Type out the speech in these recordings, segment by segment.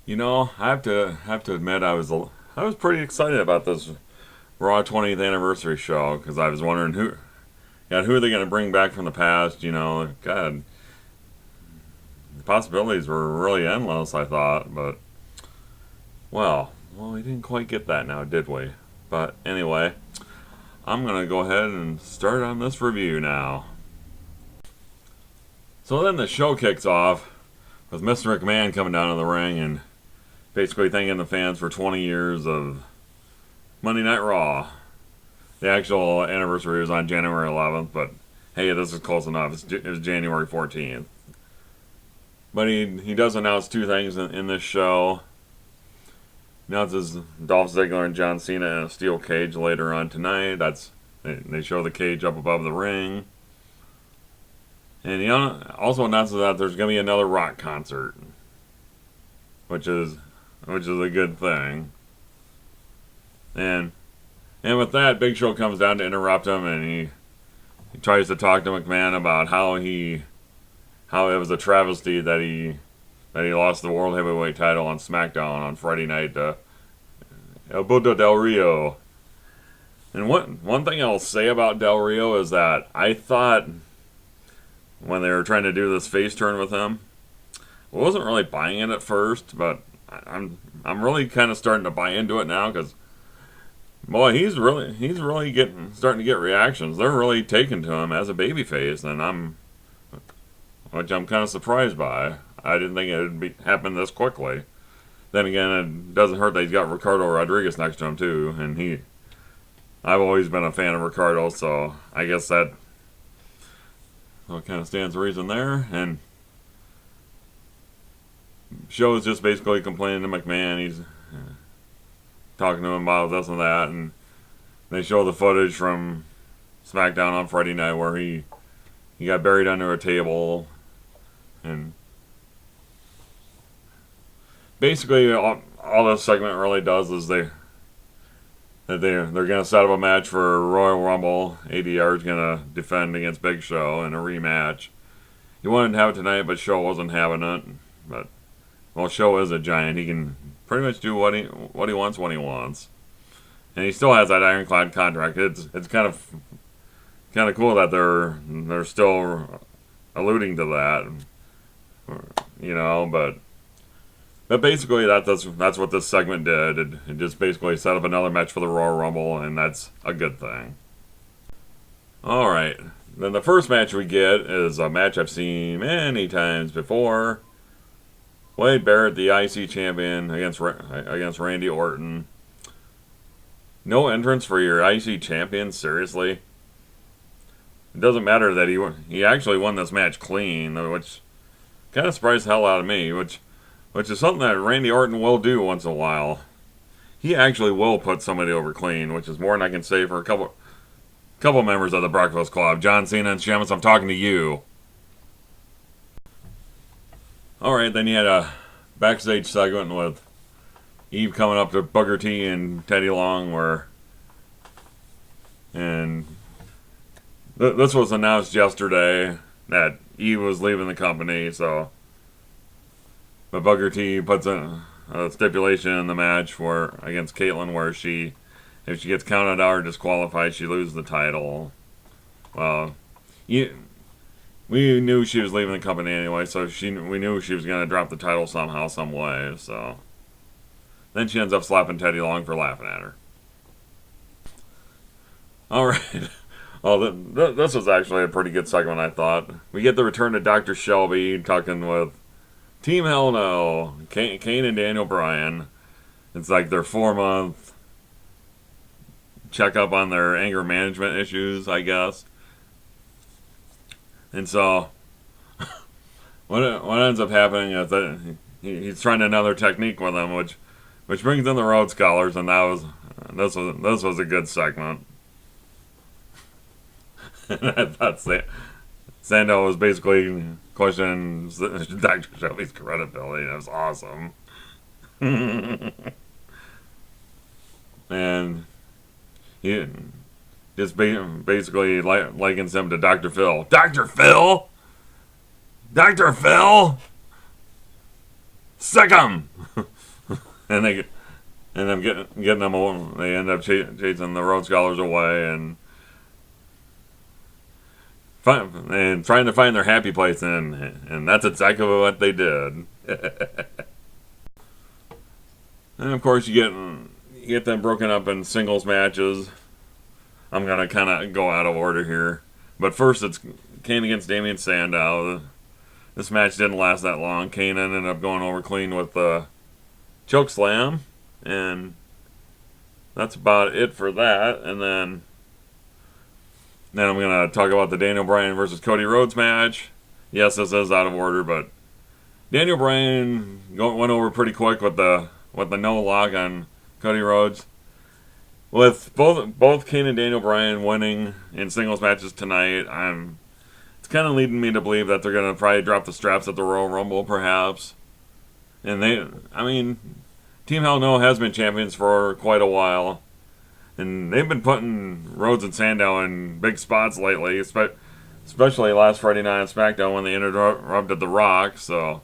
I have to admit I was pretty excited about this Raw 20th anniversary show because I was wondering who are they going to bring back from the past? God, the possibilities were really endless. I thought, but well, we didn't quite get that now, did we? But anyway, I'm gonna go ahead and start on this review now. So then the show kicks off with Mr. McMahon coming down to the ring and basically thanking the fans for 20 years of Monday Night Raw. The actual anniversary was on January 11th, but hey, this is close enough. It was January 14th. But he does announce two things in this show. He announces Dolph Ziggler and John Cena in a steel cage later on tonight. They show the cage up above the ring. And he also announces that there's going to be another rock concert, which is a good thing. And with that, Big Show comes down to interrupt him, and he tries to talk to McMahon about how it was a travesty that he lost the World Heavyweight title on SmackDown on Friday night to El Budo Del Rio. And one thing I'll say about Del Rio is that I thought when they were trying to do this face turn with him, I wasn't really buying it at first, but I'm really kind of starting to buy into it now because, boy, he's really starting to get reactions. They're really taking to him as a babyface, and which I'm kind of surprised by. I didn't think it would happen this quickly. Then again, it doesn't hurt that he's got Ricardo Rodriguez next to him too, and I've always been a fan of Ricardo, so I guess that kind of stands to reason there. And Show is just basically complaining to McMahon. He's talking to him about this and that, and they show the footage from SmackDown on Friday night where he got buried under a table, and basically all this segment really does is they're going to set up a match for Royal Rumble. ADR is going to defend against Big Show in a rematch. He wanted to have it tonight, but Show wasn't having it. But Show is a giant. He can pretty much do what he wants when he wants, and he still has that ironclad contract. It's kind of cool that they're still alluding to that, but basically that's what this segment did. It just basically set up another match for the Royal Rumble, and that's a good thing. All right, then the first match we get is a match I've seen many times before. Wade Barrett, the IC champion, against Randy Orton. No entrance for your IC champion, seriously? It doesn't matter that he actually won this match clean, which kind of surprised the hell out of me, which is something that Randy Orton will do once in a while. He actually will put somebody over clean, which is more than I can say for a couple members of the Breakfast Club. John Cena and Sheamus, I'm talking to you. Alright, then you had a backstage segment with Eve coming up to Booker T and Teddy Long, and this was announced yesterday that Eve was leaving the company, but Booker T puts a stipulation in the match against Caitlyn where if she gets counted out or disqualified, she loses the title. Well, we knew she was leaving the company anyway, so we knew she was going to drop the title somehow, some way. So then she ends up slapping Teddy Long for laughing at her. All right. Well, this was actually a pretty good segment, I thought. We get the return of Dr. Shelby talking with Team Hell No, Kane and Daniel Bryan. It's like their 4-month checkup on their anger management issues, I guess. And so, what ends up happening is that he's trying another technique with them, which brings in the Rhodes Scholars, and this was a good segment. I thought Sando was basically questioning Dr. Shelby's credibility. That was awesome. And he just basically likens him to Dr. Phil. Dr. Phil? Dr. Phil? Sick him! and them getting them over. They end up chasing the Rhodes Scholars away and trying to find their happy place, and that's exactly what they did. And of course, you get them broken up in singles matches. I'm gonna kind of go out of order here, but first it's Kane against Damian Sandow. This match didn't last that long. Kane ended up going over clean with the choke slam, and that's about it for that. And then I'm gonna talk about the Daniel Bryan versus Cody Rhodes match. Yes, this is out of order, but Daniel Bryan went over pretty quick with the no lock on Cody Rhodes. With both Kane and Daniel Bryan winning in singles matches tonight, it's kind of leading me to believe that they're going to probably drop the straps at the Royal Rumble, perhaps. And Team Hell No has been champions for quite a while, and they've been putting Rhodes and Sandow in big spots lately, especially last Friday night on SmackDown when they interrupted The Rock. So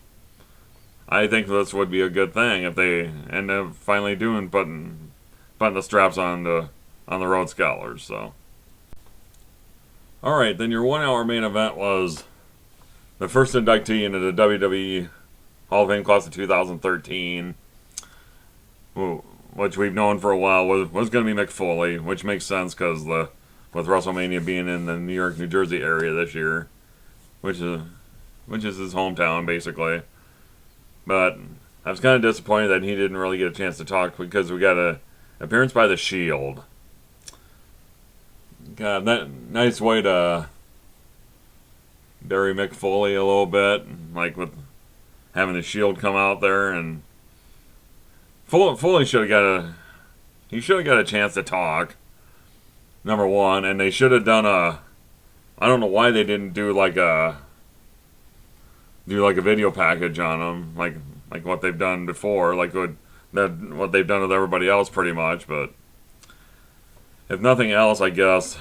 I think this would be a good thing if they end up finally putting the straps on the Rhodes Scholars. So, all right, then your 1 hour main event was the first inductee into the WWE Hall of Fame class of 2013, which we've known for a while was going to be Mick Foley, which makes sense because with WrestleMania being in the New York, New Jersey area this year, which is his hometown basically. But I was kind of disappointed that he didn't really get a chance to talk because we got a appearance by the Shield. God, that nice way to bury Mick Foley a little bit, like with having the Shield come out there, and Foley should have got a chance to talk. Number one, and they should have done I don't know why they didn't do like a video package on him, like what they've done before, like what they've done with everybody else pretty much. But if nothing else, I guess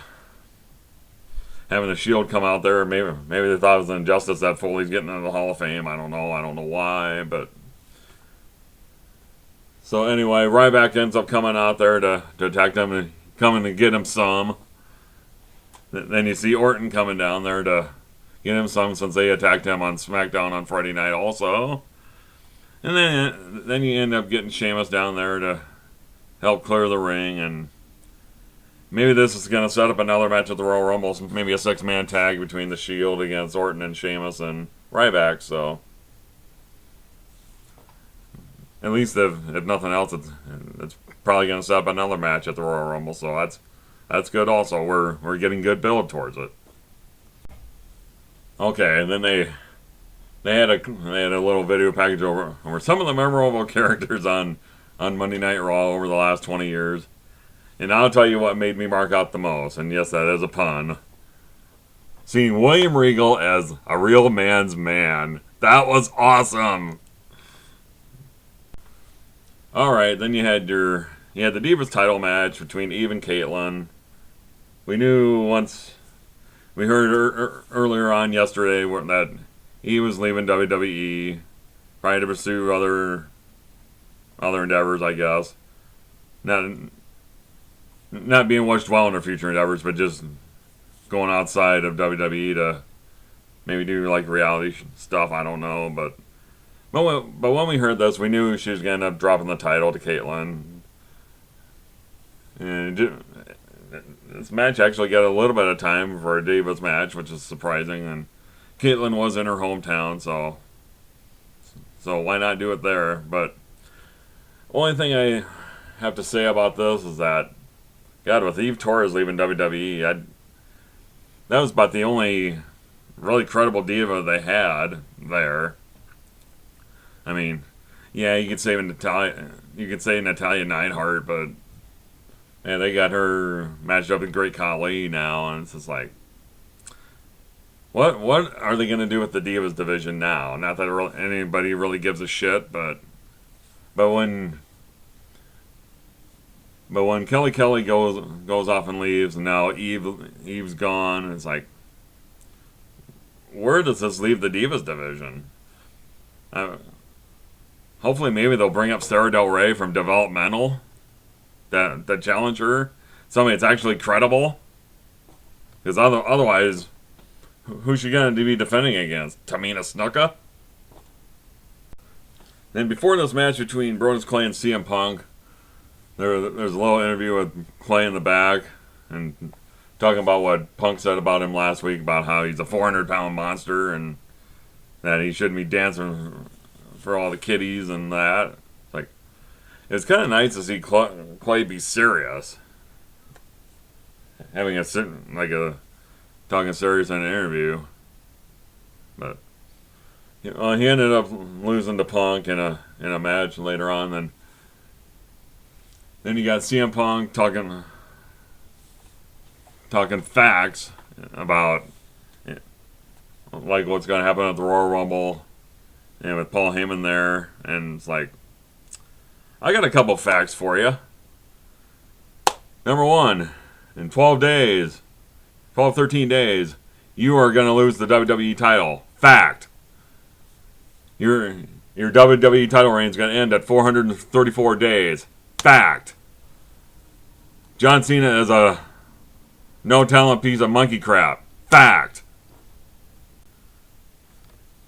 having the Shield come out there, maybe they thought it was an injustice that Foley's getting into the Hall of Fame. I don't know why, but so anyway, Ryback ends up coming out there to attack them and coming to get him some. Then you see Orton coming down there to get him some, since they attacked him on SmackDown on Friday night also. And then you end up getting Sheamus down there to help clear the ring, and maybe this is going to set up another match at the Royal Rumble, maybe a 6-man tag between the Shield against Orton and Sheamus and Ryback. So at least if nothing else, it's probably going to set up another match at the Royal Rumble. So that's good. Also, we're getting good build towards it. Okay, and then they had a little video package over some of the memorable characters on Monday Night Raw over the last 20 years. And I'll tell you what made me mark out the most, and yes, that is a pun. Seeing William Regal as a real man's man. That was awesome. Alright, then you had the Divas title match between Eve and Caitlyn. We knew once we heard earlier on yesterday that he was leaving WWE, trying to pursue other endeavors, I guess. Not being wished well in their future endeavors, but just going outside of WWE to maybe do like reality stuff. I don't know, but when we heard this, we knew she was going to end up dropping the title to Caitlyn. And this match actually got a little bit of time for a Divas match, which is surprising. And Caitlyn was in her hometown, so why not do it there? But the only thing I have to say about this is that, God, with Eve Torres leaving WWE, that was about the only really credible diva they had there. I mean, yeah, you could say Natalya Neidhart, but man, they got her matched up with Great Khali now, and it's just like, what are they going to do with the Divas division now? Not that anybody really gives a shit, but when Kelly goes off and leaves, and now Eve's gone, and it's like, where does this leave the Divas division? hopefully maybe they'll bring up Sarah Del Rey from Developmental, that challenge her. Somebody that's actually credible. Because otherwise, who's she going to be defending against? Tamina Snuka? Then before this match between Brodus Clay and CM Punk, there's a little interview with Clay in the back, and talking about what Punk said about him last week, about how he's a 400-pound monster, and that he shouldn't be dancing for all the kiddies and that. Like, it's kind of nice to see Clay be serious. Having talking serious in an interview. But he ended up losing to Punk in a match later on. Then you got CM Punk talking facts about like what's going to happen at the Royal Rumble, and with Paul Heyman there, and it's like, I got a couple facts for you. Number one, in 13 days, you are going to lose the WWE title. Fact. Your WWE title reign is going to end at 434 days. Fact. John Cena is a no-talent piece of monkey crap. Fact.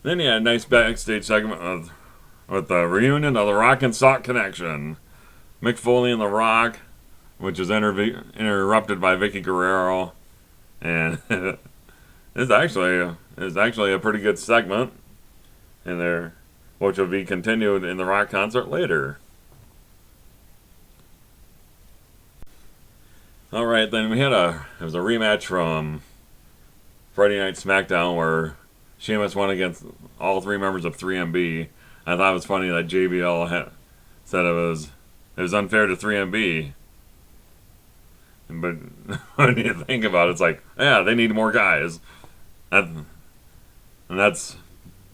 Then you had a nice backstage segment with the reunion of the Rock and Sock Connection. Mick Foley and The Rock, which is interrupted by Vicky Guerrero. And it's actually a pretty good segment in there, which will be continued in the Rock concert later. Alright, then it was a rematch from Friday Night SmackDown where Sheamus won against all three members of 3MB. I thought it was funny that JBL said it was unfair to 3MB. But when you think about it, it's like, yeah, they need more guys. And that's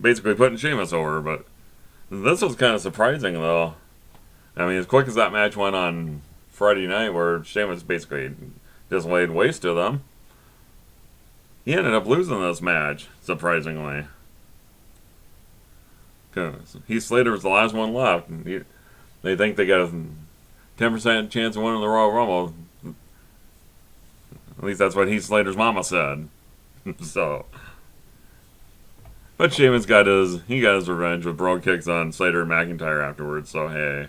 basically putting Sheamus over. But this was kind of surprising, though. I mean, as quick as that match went on Friday night, where Sheamus basically just laid waste to them, he ended up losing this match, surprisingly. Because Heath Slater was the last one left. They think they got a 10% chance of winning the Royal Rumble. At least that's what Heath Slater's mama said. So, but Sheamus got his revenge with Brogue Kicks on Slater and McIntyre afterwards. So hey.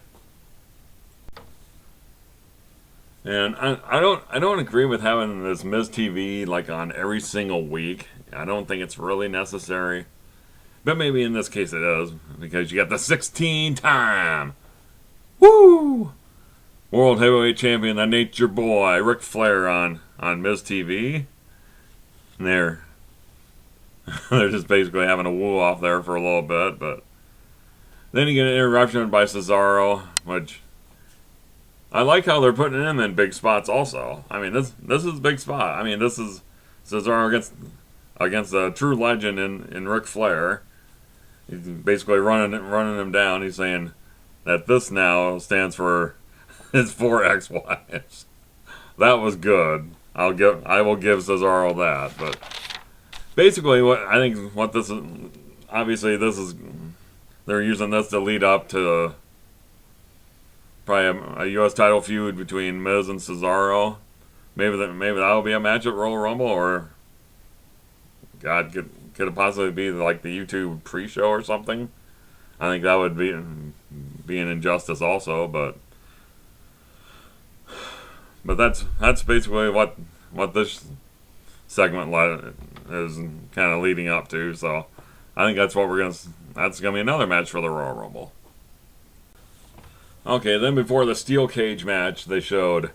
And I don't agree with having this Miz TV like on every single week. I don't think it's really necessary. But maybe in this case it is, because you got the 16-time World Heavyweight Champion, the Nature Boy, Ric Flair on Miz TV. And they're just basically having a woo off there for a little bit, but then you get an interruption by Cesaro, which I like how they're putting him in big spots also. I mean, this is a big spot. I mean, this is Cesaro against a true legend in Ric Flair. He's basically running him down. He's saying that this now stands for his 4 ex-wives. That was good. I will give Cesaro that. But basically, what this is, obviously they're using this to lead up to probably a U.S. title feud between Miz and Cesaro. Maybe that'll be a match at Royal Rumble, or God, could it possibly be like the YouTube pre-show or something? I think that would be an injustice also, but that's basically what this segment is kind of leading up to. So I think that's gonna be another match for the Royal Rumble. Okay, then before the steel cage match, they showed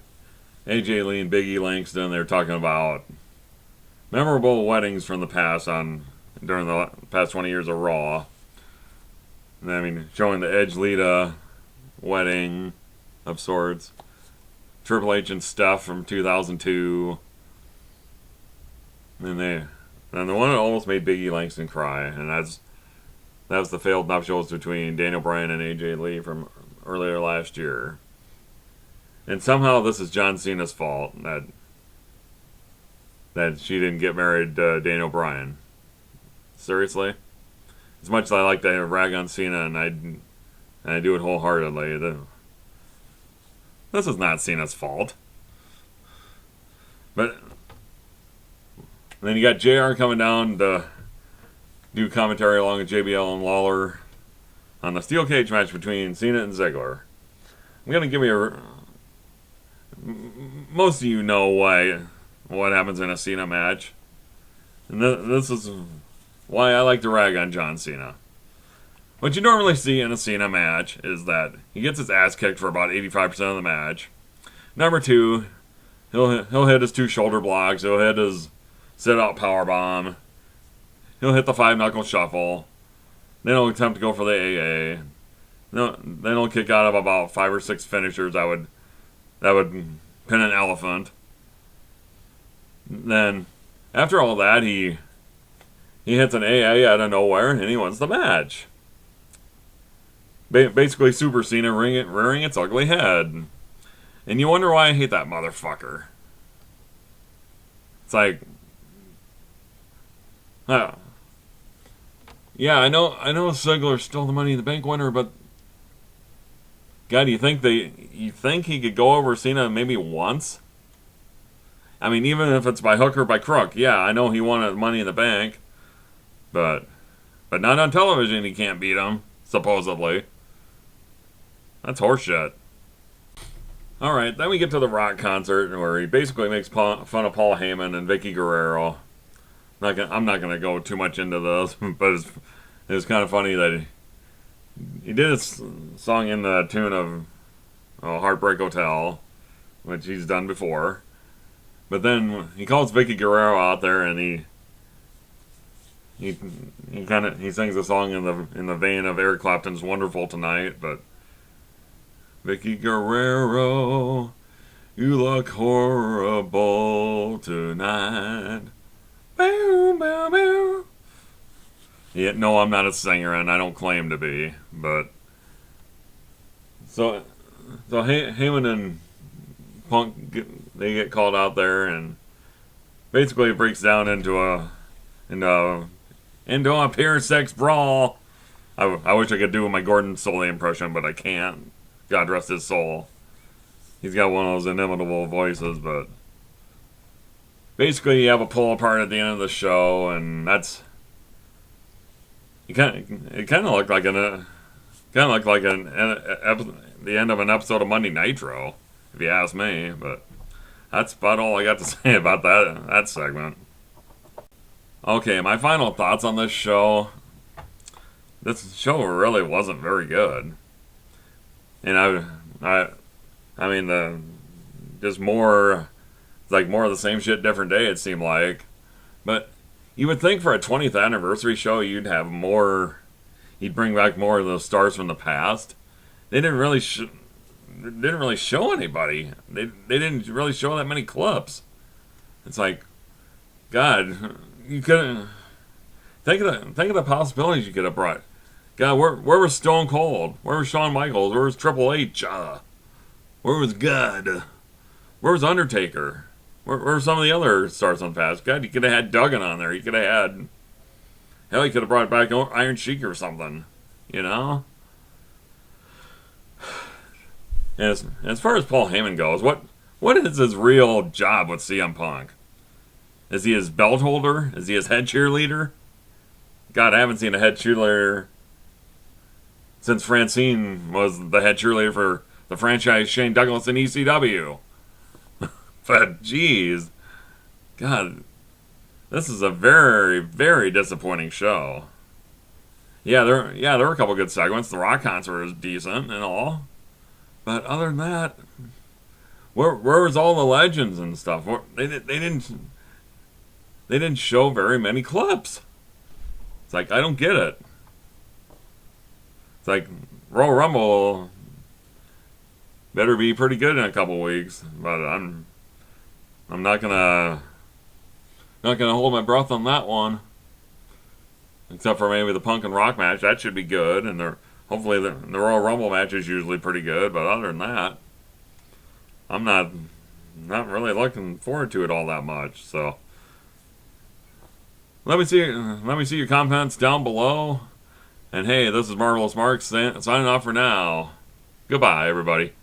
AJ Lee and Big E Langston. They were talking about memorable weddings from the past during the past 20 years of Raw. And I mean, showing the Edge Lita wedding of sorts. Triple H and Steph from 2002. And the one that almost made Big E Langston cry, and that was the failed nuptials between Daniel Bryan and AJ Lee from earlier last year. And somehow this is John Cena's fault that she didn't get married to Daniel Bryan. Seriously? As much as I like to rag on Cena, and and I do it wholeheartedly. This is not Cena's fault. But then you got JR coming down to do commentary along with JBL and Lawler on the steel cage match between Cena and Ziggler. I'm going to give you most of you know what happens in a Cena match. And this is why I like to rag on John Cena. What you normally see in a Cena match is that he gets his ass kicked for about 85% of the match. Number 2, he'll hit his 2 shoulder blocks. He'll hit his sit-out powerbomb. He'll hit the 5-knuckle shuffle. Then he'll attempt to go for the AA. Then he'll kick out of about 5 or 6 finishers that would pin an elephant. Then, after all that, he hits an AA out of nowhere and he wins the match. Basically, Super Cena rearing its ugly head. And you wonder why I hate that motherfucker. It's like, yeah, I know Ziggler's still the Money in the Bank winner, but God, you think he could go over Cena maybe once? I mean, even if it's by hook or by crook, yeah, I know he won Money in the Bank, but not on television. He can't beat him, supposedly. That's horseshit. All right, then we get to the Rock concert where he basically makes fun of Paul Heyman and Vicky Guerrero. I'm not gonna go too much into this, but it's kind of funny that he did a song in the tune of Heartbreak Hotel, which he's done before. But then he calls Vicky Guerrero out there, and he sings a song in the vein of Eric Clapton's "Wonderful Tonight." But Vicky Guerrero, you look horrible tonight. Bow, bow, bow. Yeah, no, I'm not a singer, and I don't claim to be. But so Heyman and Punk get called out there, and basically it breaks down into a pure sex brawl. I wish I could do my Gordon Solie impression, but I can't. God rest his soul. He's got one of those inimitable voices, but basically you have a pull apart at the end of the show, and that's it kind of looked like the end of an episode of Monday Nitro, if you ask me. But that's about all I got to say about that segment. Okay, my final thoughts on this show. This show really wasn't very good. And I mean, just more, it's like more of the same shit, different day, it seemed like. But you would think for a 20th anniversary show, you'd bring back more of those stars from the past. They didn't really show anybody. They didn't really show that many clips. It's like, God, you couldn't think of the possibilities you could have brought. God, where was Stone Cold? Where was Shawn Michaels? Where was Triple H? Where was God? Where was Undertaker? Where were some of the other stars on past? God, you could have had Duggan on there. You could have had, hell, you could have brought back Iron Sheik or something. You know? And as far as Paul Heyman goes, what is his real job with CM Punk? Is he his belt holder? Is he his head cheerleader? God, I haven't seen a head cheerleader since Francine was the head cheerleader for the franchise Shane Douglas in ECW. But, geez. God, this is a very, very disappointing show. Yeah, there were a couple good segments. The Rock concert was decent and all. But other than that, where was all the legends and stuff? They didn't show very many clips. It's like, I don't get it. It's like, Royal Rumble better be pretty good in a couple weeks, but I'm not gonna hold my breath on that one. Except for maybe the Punk and Rock match, that should be good, and hopefully the Royal Rumble match is usually pretty good. But other than that, I'm not really looking forward to it all that much. So let me see your comments down below. And hey, this is Marvelous Mark signing off for now. Goodbye, everybody.